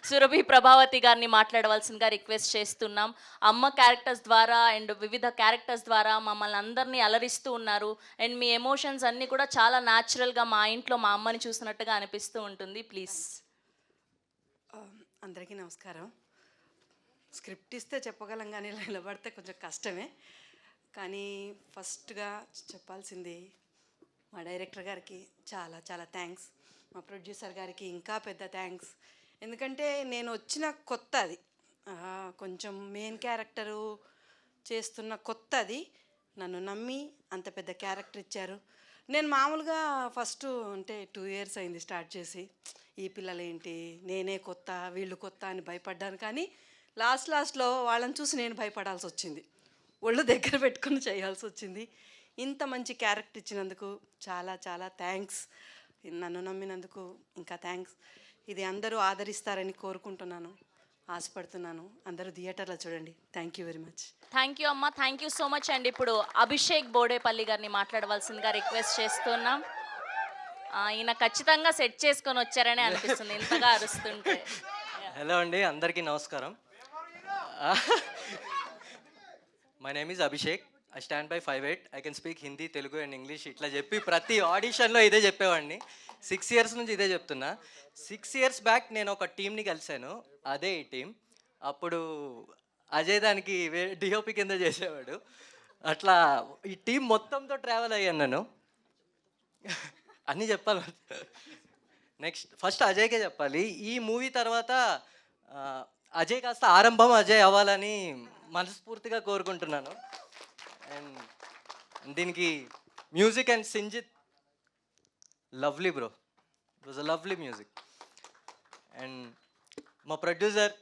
సురభి ప్రభావతి గారిని మాట్లాడవలసిందిగా రిక్వెస్ట్ చేస్తున్నాం. అమ్మ క్యారెక్టర్స్ ద్వారా అండ్ వివిధ క్యారెక్టర్స్ ద్వారా మమ్మల్ని అందరినీ అలరిస్తూ ఉన్నారు. అండ్ మీ ఎమోషన్స్ అన్నీ కూడా చాలా న్యాచురల్‌గా మా ఇంట్లో మా అమ్మని చూసినట్టుగా అనిపిస్తూ ఉంటుంది. ప్లీజ్. అందరికీ నమస్కారం. స్క్రిప్ట్ ఇస్తే చెప్పగలం కానీ ఇలా నిలబడితే కొంచెం కష్టమే. కానీ ఫస్ట్గా చెప్పాల్సింది మా డైరెక్టర్ గారికి చాలా చాలా థ్యాంక్స్. మా ప్రొడ్యూసర్ గారికి ఇంకా పెద్ద థ్యాంక్స్. ఎందుకంటే నేను వచ్చిన కొత్త అది, కొంచెం మెయిన్ క్యారెక్టరు చేస్తున్న కొత్త అది. నన్ను నమ్మి అంత పెద్ద క్యారెక్టర్ ఇచ్చారు. నేను మామూలుగా ఫస్ట్ అంటే 2 ఇయర్స్ అయింది స్టార్ట్ చేసి, ఈ పిల్లలేంటి నేనే కొత్త వీళ్ళు కొత్త అని భయపడ్డాను. కానీ లాస్ట్లో వాళ్ళని చూసి నేను భయపడాల్సి వచ్చింది, ఒళ్ళు దగ్గర పెట్టుకుని చేయాల్సి వచ్చింది. ఇంత మంచి క్యారెక్టర్ ఇచ్చినందుకు చాలా చాలా థ్యాంక్స్. నన్ను నమ్మినందుకు ఇంకా థ్యాంక్స్. ఇది అందరూ ఆదరిస్తారని కోరుకుంటున్నాను, ఆశపడుతున్నాను. అందరూ థియేటర్లో చూడండి. Thank you very much. Thank you అమ్మ. థ్యాంక్ యూ సో మచ్ అండి. ఇప్పుడు అభిషేక్ బోడేపల్లి గారిని మాట్లాడవలసిందిగా రిక్వెస్ట్ చేస్తున్నాం. ఈయన ఖచ్చితంగా సెట్ చేసుకొని వచ్చారని అనిపిస్తుంది ఇంతగా అరుస్తుంటే. హలో అండి, అందరికీ నమస్కారం. My name is Abhishek. I stand by 5'8". I can speak Hindi, Telugu and English. ఇట్లా చెప్పి ప్రతి ఆడిషన్లో ఇదే చెప్పేవాడిని. 6 ఇయర్స్ నుంచి ఇదే చెప్తున్నా. 6 ఇయర్స్ బ్యాక్ నేను ఒక టీంని కలిశాను, అదే ఈ టీం. అప్పుడు అజయ్ దానికి డిఓపి కింద చేసేవాడు. అట్లా ఈ టీం మొత్తంతో ట్రావెల్ అయ్యాను నేను. అన్నీ చెప్పాలి. నెక్స్ట్ ఫస్ట్ అజయ్కే చెప్పాలి. ఈ మూవీ తర్వాత అజయ్ కాస్త ఆరంభం అజయ్ అవ్వాలని మనస్ఫూర్తిగా కోరుకుంటున్నాను. అండ్ దీనికి music and Sinjith lovely bro, it was a lovely music. And మా ప్రొడ్యూసర్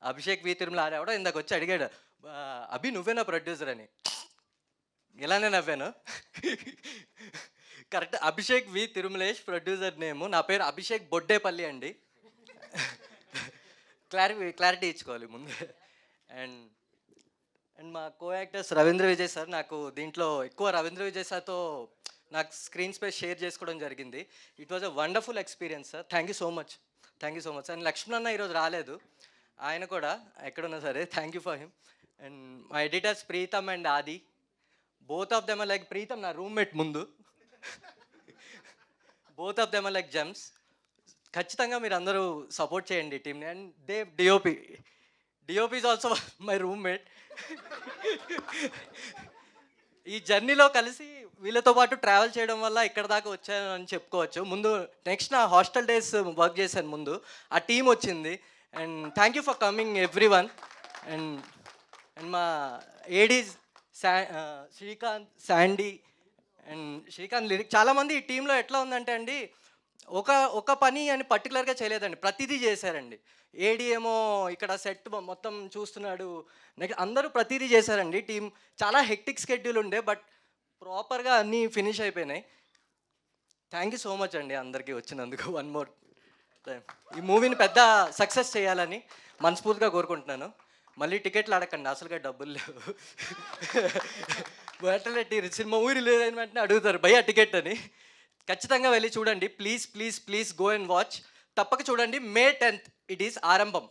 అభిషేక్ వి తిరుమల ఆడేవాడో ఇందాక వచ్చి అడిగాడు, అభి నువ్వేనా ప్రొడ్యూసర్ అని. ఇలానే నవ్వాను. కరెక్ట్, అభిషేక్ వి తిరుమలేష్ ప్రొడ్యూసర్ నేము. నా పేరు అభిషేక్ బొడ్డేపల్లి అండి. క్లారిటీ ఇచ్చుకోవాలి ముందు. అండ్ అండ్ మా co actors Ravindra Vijay sir. నాకు దీంట్లో ఎక్కువ రవీంద్ర విజయ్ సార్తో నాకు స్క్రీన్ స్పేస్ షేర్ చేసుకోవడం జరిగింది. It was a wonderful experience sir. Thank you so much. And Lakshman అన్న ఈరోజు రాలేదు, ఆయన కూడా ఎక్కడున్నా సరే thank you for him. And మా editors Preetham and Adi, both of them like Preetham నా రూమ్మేట్ ముందు. Both of them like gems. ఖచ్చితంగా మీరు అందరూ సపోర్ట్ చేయండి టీమ్ని. And Dev DOP is also my roommate. ఈ జర్నీలో కలిసి వీళ్ళతో పాటు ట్రావెల్ చేయడం వల్ల ఇక్కడ దాకా వచ్చాను అని చెప్పుకోవచ్చు. ముందు నెక్స్ట్ నా హాస్టల్ డేస్ వర్క్ చేశాను ముందు, ఆ టీం వచ్చింది. And thank you for coming everyone. And and మా ADs Srikanth, Sandy and Srikanth lyric. చాలామంది ఈ టీంలో ఎట్లా ఉందంటే అండి, ఒక పని అని పర్టికులర్గా చేయలేదండి, ప్రతిదీ చేశారండి. ఏడి ఏమో ఇక్కడ సెట్ మొత్తం చూస్తున్నాడు, నెక్స్ట్ అందరూ ప్రతిదీ చేశారండి. టీం చాలా హెక్టిక్ స్కెడ్యూల్ ఉండే, బట్ ప్రాపర్గా అన్నీ ఫినిష్ అయిపోయినాయి. థ్యాంక్ యూ సో మచ్ అండి అందరికీ వచ్చినందుకు. వన్ మోర్ టైం ఈ మూవీని పెద్ద సక్సెస్ చేయాలని మనస్ఫూర్తిగా కోరుకుంటున్నాను. మళ్ళీ టికెట్లు అడగండి, అసలుగా డబ్బులు లేవు. బయట సినిమా ఊరి రిలీజ్ అయిన వెంటనే అడుగుతారు భయ్యా టికెట్ అని. ఖచ్చితంగా వెళ్ళి చూడండి, please please please go and watch. తప్పక చూడండి. May 10th ఇట్ ఈస్ ఆరంభం.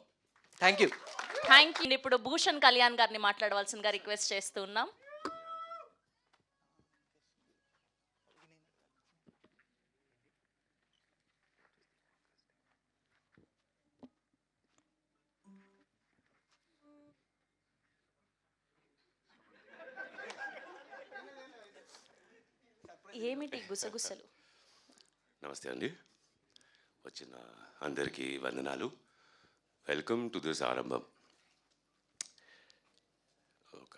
Thank you. ఇప్పుడు భూషణ్ కళ్యాణ్ గారిని మాట్లాడవలసిందిగా రిక్వెస్ట్ చేస్తున్నాం. ఏమిటి గుసగుసలు? నమస్తే అండి, వచ్చిన అందరికీ వందనాలు. వెల్కమ్ టు దిస్ ఆరంభం. ఒక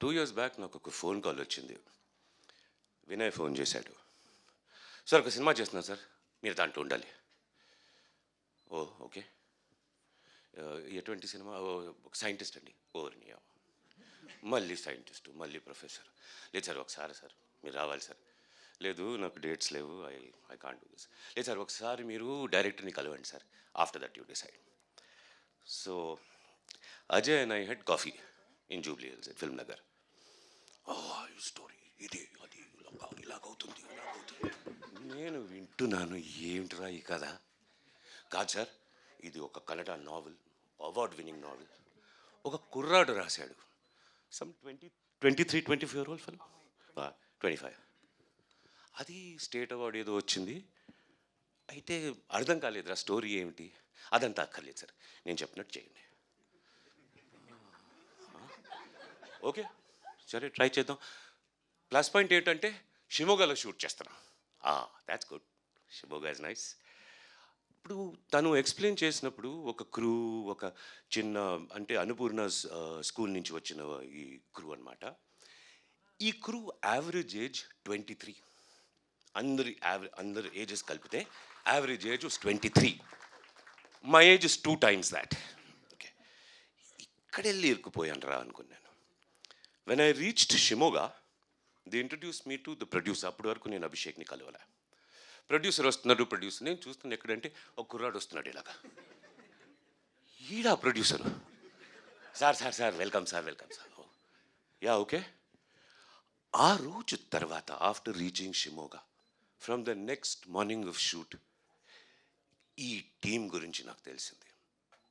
2 years బ్యాక్ నాకు ఒక ఫోన్ కాల్ వచ్చింది. వినయ్ ఫోన్ చేశాడు, సార్ ఒక సినిమా చేస్తున్నా సార్, మీరు దాంట్లో ఉండాలి. ఓ ఓకే, ఎటువంటి సినిమా? ఒక సైంటిస్ట్ అండి. ఓర్నియా, మళ్ళీ సైంటిస్టు, మళ్ళీ ప్రొఫెసర్. లేదు సార్ ఒకసారి సార్ మీరు రావాలి సార్. లేదు నాకు డేట్స్ లేవు, ఐ కాంట్ డూ దిస్. లేదు సార్ ఒకసారి మీరు డైరెక్టర్ని కలవండి sir, after that you decide. So Ajay and I head coffee in Jubilee hills at film Nagar. ఈ స్టోరీ ఇది అది ఇలాగవుతుంది ఇలాగవుతుంది. నేను వింటున్నాను, ఏమిటిరా ఈ కథ? కాదు సార్, ఇది ఒక Kannada novel, award winning novel. ఒక కుర్రాడు రాశాడు, సమ్ 23-24 ఓల్డ్ ఫెలో, 25. అది స్టేట్ అవార్డు ఏదో వచ్చింది. అయితే అర్థం కాలేదురా స్టోరీ ఏమిటి, అదంతా అక్కర్లేదు సార్, నేను చెప్పినట్టు చేయండి. ఓకే సరే ట్రై చేద్దాం. ప్లస్ పాయింట్ ఏంటంటే షిమోగాలో షూట్ చేస్తున్నాం. That's good, Shimoga is nice. ఇప్పుడు తను ఎక్స్ప్లెయిన్ చేసినప్పుడు ఒక క్రూ, ఒక చిన్న అంటే అన్నపూర్ణ స్కూల్ నుంచి వచ్చిన ఈ క్రూ అనమాట. ఈ క్రూ యావరేజ్ ఏజ్ 23. అందరి ఏజెస్ కలిపితే average age 23. My age is 2 times that. Okay, ఇక్కడెళ్ళి ఇరుక్కుపోయాను రా అనుకున్నాను. When I reached Shimoga, they introduce me to the producer. అప్పటి వరకు నేను అభిషేక్ని కలవలే. ప్రొడ్యూసర్ వస్తున్నాడు, ప్రొడ్యూసర్ నేను చూస్తున్నాను ఎక్కడంటే ఒక కుర్రాడు వస్తున్నాడు ఇలాగా. ఈడా producer, sir sir sir welcome sir, welcome sir. Yeah okay. ఆ రోజు తర్వాత after reaching Shimoga, from the next morning of shoot, ఈ టీం గురించి నాకు తెలిసింది.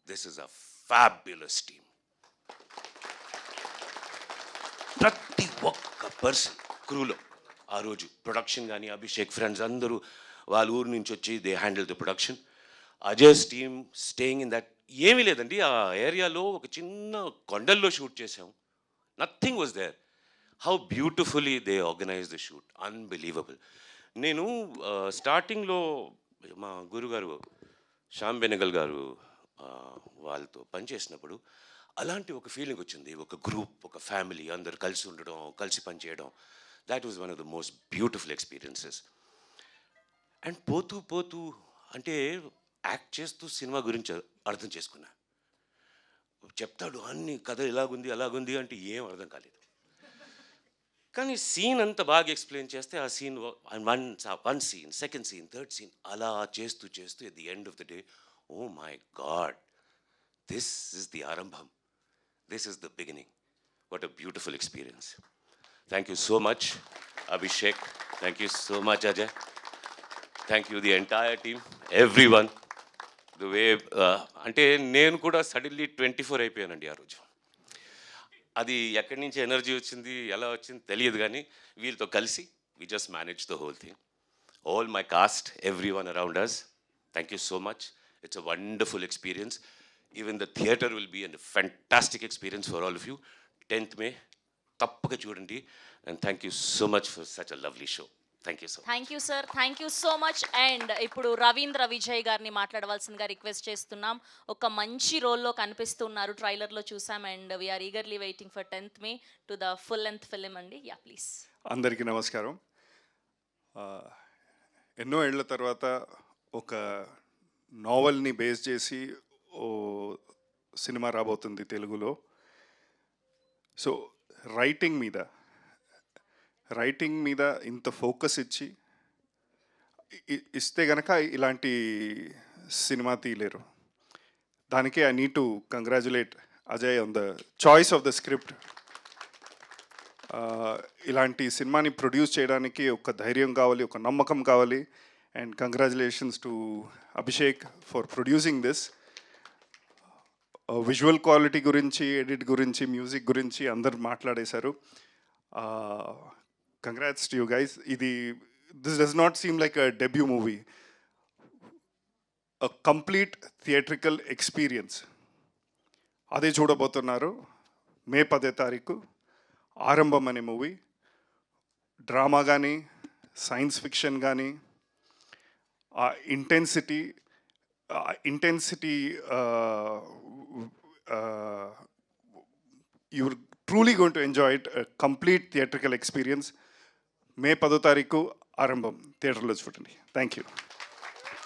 This is a fabulous team. ప్రతి ఒక్క పర్సన్ క్రూలో ఆ రోజు ప్రొడక్షన్ కానీ అభిషేక్ ఫ్రెండ్స్ అందరూ వాళ్ళ ఊరు నుంచి వచ్చి they handle the production. Ajay's team staying in that. ఏమీ లేదండి, ఆ ఏరియాలో ఒక చిన్న కొండల్లో షూట్ చేసాం. Nothing was there. How beautifully they organize the shoot, unbelievable. నేను స్టార్టింగ్లో మా గురుగారు శ్యామ్ బెనగల్ గారు వాళ్ళతో పనిచేసినప్పుడు అలాంటి ఒక ఫీలింగ్ వచ్చింది. ఒక గ్రూప్, ఒక ఫ్యామిలీ, అందరు కలిసి ఉండడం, కలిసి పనిచేయడం. That was one of the most beautiful experiences. And పోతూ పోతూ అంటే యాక్ట్ చేస్తూ సినిమా గురించి అర్థం చేసుకున్నా. చెప్తాడు అన్ని కథ ఇలాగుంది అలాగుంది అంటే ఏం అర్థం కాలేదు. కానీ సీన్ అంత బాగా ఎక్స్ప్లెయిన్ చేస్తే ఆ scene one scene, second scene, third scene అలా చేస్తూ చేస్తూ at the end of the day, oh my god, this is the Aarambham, this is the beginning. What a beautiful experience. Thank you so much Abhishek, thank you so much Ajay, thank you the entire team, everyone. The way అంటే నేను కూడా suddenly 24 అయిపోయానండి ఆ రోజు. అది ఎక్కడి నుంచి energy వచ్చింది, ఎలా వచ్చింది తెలియదు, కానీ వీళ్ళతో కలిసి we just manage the whole thing. All my cast, everyone around us, thank you so much. It's a wonderful experience. Even the theatre will be and fantastic experience for all of you. 10th May తప్పక చూడండి. And thank you so much for such a lovely show. Thank you so much. Thank you sir, thank you so much. And ఇప్పుడు రవీంద్ర విజయ్ గారిని మాట్లాడవలసిందిగా request చేస్తున్నాం. ఒక మంచి రోల్లో కనిపిస్తున్నారు, ట్రైలర్లో చూసాం. And we are eagerly waiting for 10th May to the full length film అండి. Yeah please. అందరికీ నమస్కారం. ఎన్నో ఏళ్ల తర్వాత ఒక నావెల్ని బేస్ చేసి ఓ సినిమా రాబోతుంది తెలుగులో. సో రైటింగ్ మీద ఇంత ఫోకస్ ఇస్తే గనక ఇలాంటి సినిమా తీయలేరు. దానికే I need to congratulate Ajay on the choice of the script. ఇలాంటి సినిమాని ప్రొడ్యూస్ చేయడానికి ఒక ధైర్యం కావాలి, ఒక నమ్మకం కావాలి. And congratulations to Abhishek for producing this. Visual quality గురించి, ఎడిట్ గురించి, మ్యూజిక్ గురించి అందరు మాట్లాడేశారు. Congrats to you guys. This does not seem like a debut movie, a complete theatrical experience. అదే చూడబోతున్నారు మే 10 ఆరంభం అనే మూవీ. డ్రామా కానీ, సైన్స్ ఫిక్షన్ కానీ, ఆ intensity you're truly going to enjoy it, a complete theatrical experience. మే 10 ఆరంభం, థియేటర్లో చూడండి. Thank you.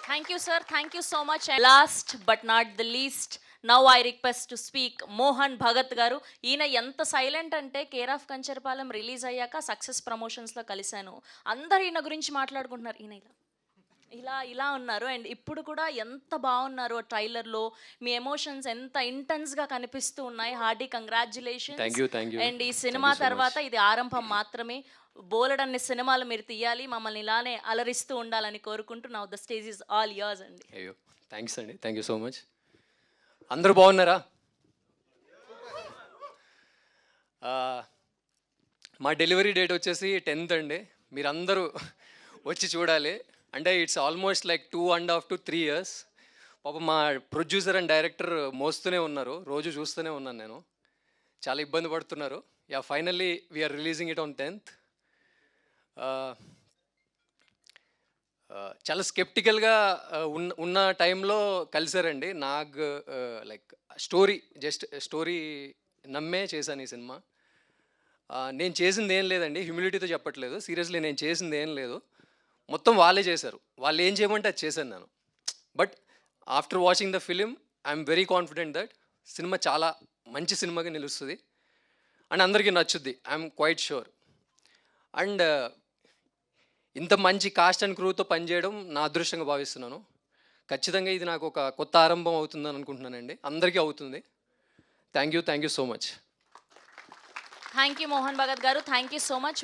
Thank you sir, thank you so much. Last but not the least, now I request to speak Mohan Bhagat గారు. ఈయన ఎంత silent అంటే care of Kancharapalem release అయ్యాక success ప్రమోషన్స్లో కలిశాను, అందరు ఈయన గురించి మాట్లాడుకుంటున్నారు. ఈయన ఇలా ఉన్నారు. అండ్ ఇప్పుడు కూడా ఎంత బాగున్నారు ట్రైలర్లో, మీ ఎమోషన్స్ ఎంత ఇంటెన్స్గా కనిపిస్తూ ఉన్నాయి. Hearty congratulations. అండ్ ఈ సినిమా తర్వాత ఇది ఆరంభం మాత్రమే. బోలెడన్ని సినిమాలు మీరు తీయాలి, మమ్మల్ని ఇలానే అలరిస్తూ ఉండాలని కోరుకుంటూ now the stage is all yours అండి. థ్యాంక్స్ అండి, థ్యాంక్ యూ సో మచ్. అందరూ బాగున్నారా? మా డెలివరీ డేట్ వచ్చేసి 10th అండి. మీరందరూ వచ్చి చూడాలి. అంటే it's almost like 2.5 to 3 years. పాప మా ప్రొడ్యూసర్ అండ్ డైరెక్టర్ మోస్తూనే ఉన్నారు, రోజు చూస్తూనే ఉన్నాను నేను. చాలా ఇబ్బంది పడుతున్నారు. Yeah, finally we're releasing it on 10th. చాలా స్కెప్టికల్గా ఉన్న టైంలో కలిసారండి. నాకు లైక్ స్టోరీ నమ్మే చేశాను ఈ సినిమా. నేను చేసింది ఏం లేదండి, హ్యూమిలిటీతో చెప్పట్లేదు, సీరియస్లీ నేను చేసింది ఏం లేదు, మొత్తం వాళ్ళే చేశారు. వాళ్ళు ఏం చేయమంటే అది చేశాను నేను. But after watching the film I'm very confident that cinema చాలా మంచి సినిమాగా నిలుస్తుంది అండ్ అందరికీ నచ్చుద్ది, ఐఎమ్ క్వైట్ షూర్. అండ్ ఇంత మంచి కాస్ట్ అండ్ క్రూతో పనిచేయడం నా అదృష్టంగా భావిస్తున్నాను. ఖచ్చితంగా ఇది నాకు ఒక కొత్త ఆరంభం అవుతుందని అనుకుంటున్నానండి. అందరికీ అవుతుంది. Thank you so much. Thank you Mohan Bhagat గారు, థ్యాంక్ యూ సో మచ్.